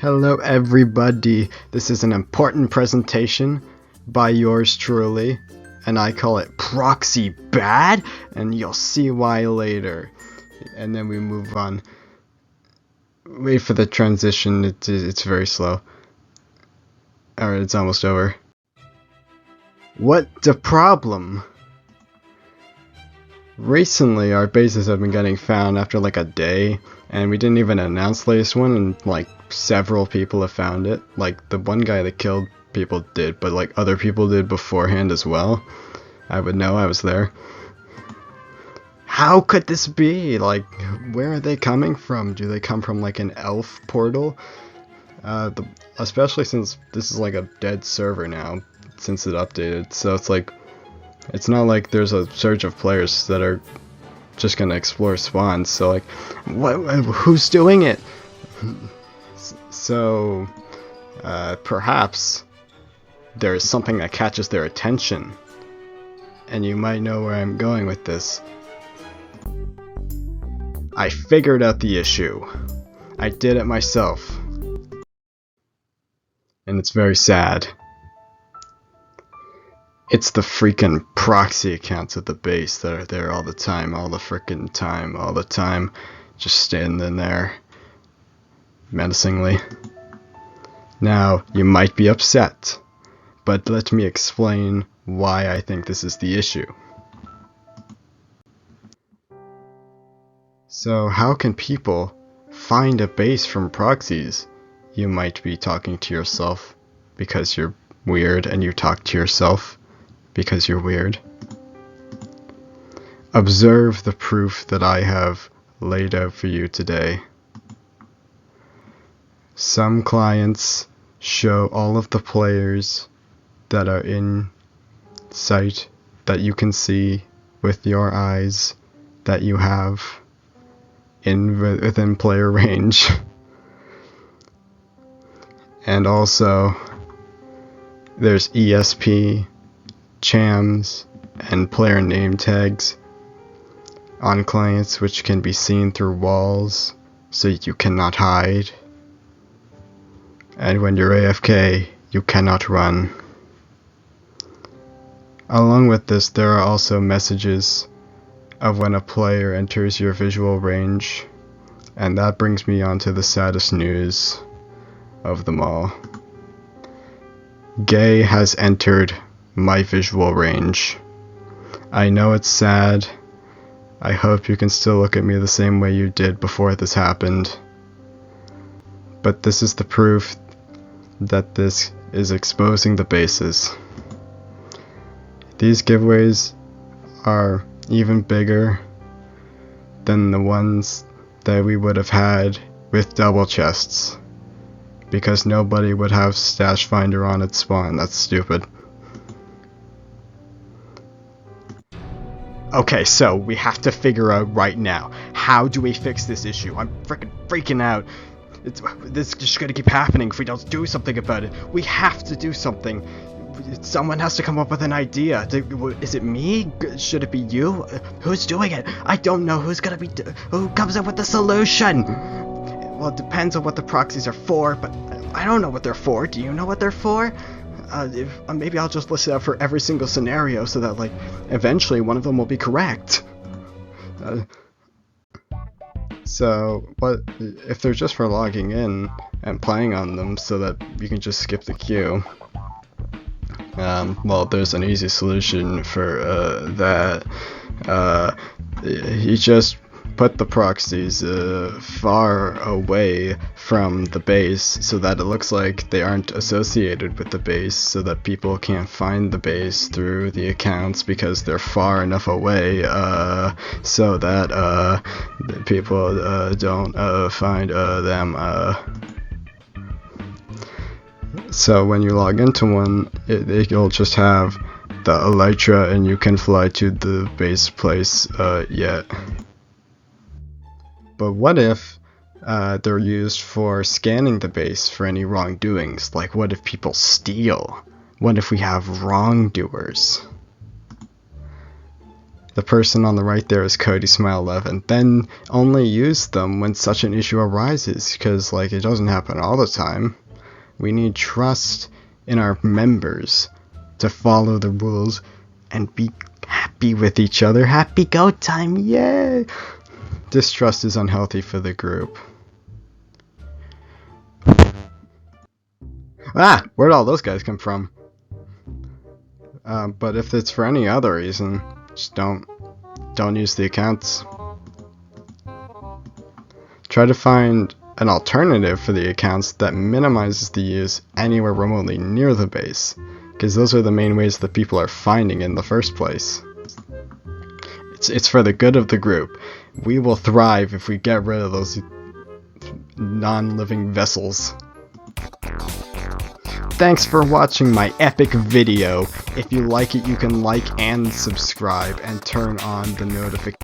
Hello everybody, this is an important presentation by yours truly, and I call it Proxy Bad, and you'll see why later. And then we move on. Wait for the transition, it's very slow. Alright, it's almost over. What the problem? Recently, our bases have been getting found after like a day, and we didn't even announce the latest one, and like several people have found it. Like the one guy that killed people did, but like other people did beforehand as well. I would know, I was there. How could this be? Like, where are they coming from? Do they come from like an elf portal? Especially since this is like a dead server now, since it updated, so it's like, it's not like there's a surge of players that are just gonna explore spawns, so like, who's doing it? So, perhaps there's something that catches their attention, and you might know where I'm going with this. I figured out the issue. I did it myself. And it's very sad. It's the freaking proxy accounts of the base that are there all the time, all the time, just standing there, menacingly. Now, you might be upset, but let me explain why I think this is the issue. So, how can people find a base from proxies? You might be talking to yourself because you're weird and you talk to yourself because you're weird. Observe the proof that I have laid out for you today. Some clients show all of the players that are in sight that you can see with your eyes that you have within player range. And also there's ESP, chams, and player name tags on clients which can be seen through walls so you cannot hide. And when you're AFK, you cannot run. Along with this, there are also messages of when a player enters your visual range, and that brings me on to the saddest news of them all. Gay has entered my visual range. I know it's sad. I hope you can still look at me the same way you did before this happened. But this is the proof that this is exposing the bases. These giveaways are even bigger than the ones that we would have had with double chests, because nobody would have Stash Finder on its spawn. That's stupid. Okay, so we have to figure out right now, how do we fix this issue? I'm freaking out. This is just gonna keep happening if we don't do something about it. We have to do something. Someone has to come up with an idea. Is it me? Should it be you? Who's doing it? I don't know who comes up with the solution. Well, it depends on what the proxies are for, but I don't know what they're for. Do you know what they're for? Maybe I'll just list it out for every single scenario so that, like, eventually one of them will be correct. So, what if they're just for logging in and playing on them so that you can just skip the queue? Well, there's an easy solution for that. You just put the proxies far away from the base so that it looks like they aren't associated with the base, so that people can't find the base through the accounts because they're far enough away, so that people don't find them. So when you log into one, you'll just have the elytra and you can fly to the base place yet. But what if they're used for scanning the base for any wrongdoings? Like, what if people steal? What if we have wrongdoers? The person on the right there is Cody Smile 11. Then only use them when such an issue arises, because like it doesn't happen all the time. We need trust in our members to follow the rules and be happy with each other. Happy go time, yay! Distrust is unhealthy for the group. Ah, where'd all those guys come from? But if it's for any other reason, just don't use the accounts. Try to find an alternative for the accounts that minimizes the use anywhere remotely near the base, because those are the main ways that people are finding in the first place. It's for the good of the group. We will thrive if we get rid of those non-living vessels. Thanks for watching my epic video. If you like it, you can like and subscribe and turn on the notifications.